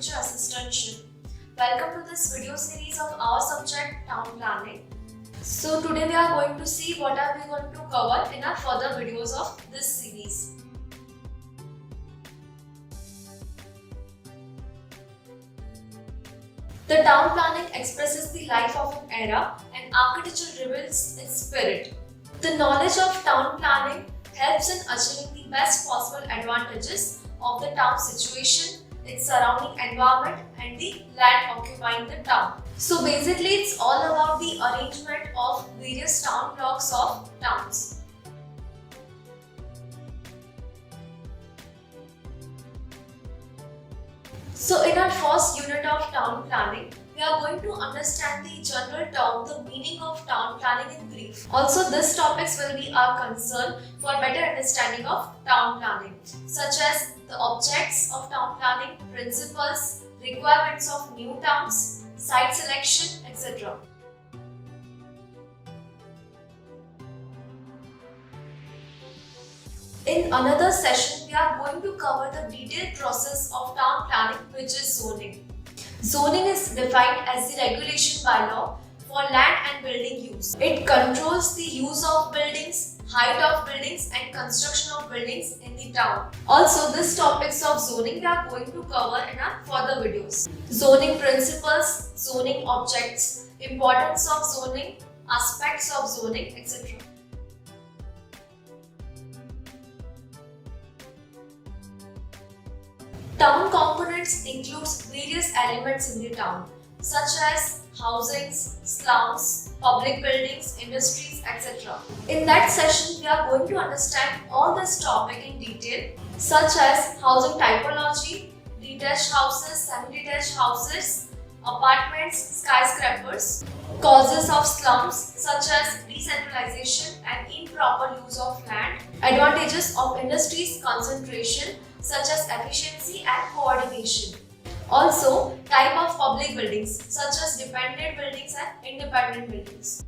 teacher assistantship. Welcome to this video series of our subject Town Planning. So today we are going to see what are we going to cover in our further videos of this series. The town planning expresses the life of an era and architecture reveals its spirit. The knowledge of town planning helps in achieving the best possible advantages of the town situation, its surrounding environment and the land occupying the town. So basically it's all about the arrangement of various town blocks of towns. So in our first unit of town planning, we are going to understand the general term, the meaning of town planning in brief. Also, these topics will be our concern for better understanding of town planning, such as the objects of town planning, principles, requirements of new towns, site selection, etc. In another session, we are going to cover the detailed process of town planning, which is zoning. Zoning is defined as the regulation by law for land and building use. It controls the use of buildings, height of buildings and construction of buildings in the town. Also, these topics of zoning we are going to cover in our further videos. Zoning principles, zoning objects, importance of zoning, aspects of zoning, etc. Town components includes various elements in the town, such as housings, slums, public buildings, industries, etc. In that session, we are going to understand all this topic in detail, such as housing typology, detached houses, semi-detached houses, apartments, skyscrapers, causes of slums such as decentralization and improper use of land, advantages of industries concentration such as efficiency and coordination. Also, type of public buildings such as dependent buildings and independent buildings.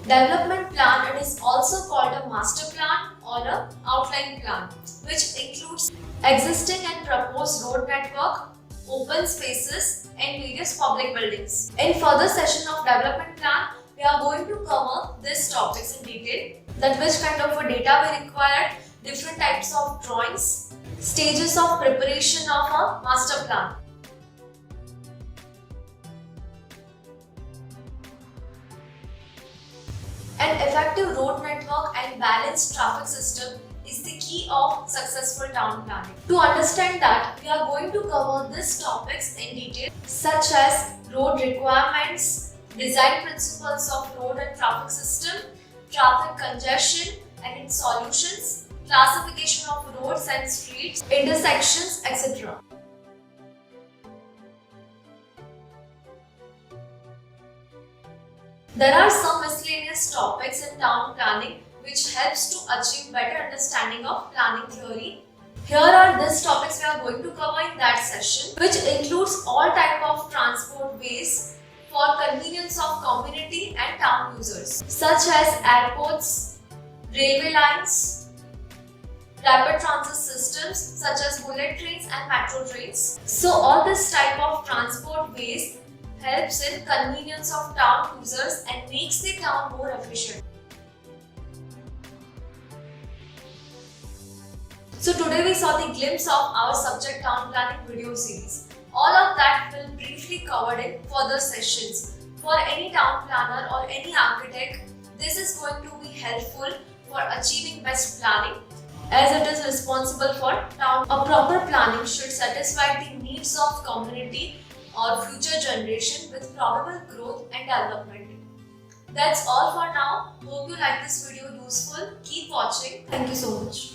Development plan, it is also called a master plan or an outline plan, which includes existing and proposed road network, open spaces and various public buildings. In further session of development plan, we are going to cover these topics in detail, that which kind of a data we require, different types of drawings, stages of preparation of a master plan. An effective road network and balanced traffic system is the key of successful town planning. To understand that, we are going to cover these topics in detail, such as road requirements, design principles of road and traffic system, traffic congestion and its solutions, classification of roads and streets, intersections, etc. There are some miscellaneous topics in town planning which helps to achieve better understanding of planning theory. Here are these topics we are going to cover in that session, which includes all type of transport ways for convenience of community and town users, such as airports, railway lines, rapid transit systems such as bullet trains and metro trains. So all this type of transport ways helps in convenience of town users and makes the town more efficient. So today we saw the glimpse of our subject town planning video series. All of that will briefly covered in further sessions. For any town planner or any architect, this is going to be helpful for achieving best planning, as it is responsible for town. A proper planning should satisfy the needs of community or future generation with probable growth and development. That's all for now. Hope you like this video useful. Keep watching. Thank you so much.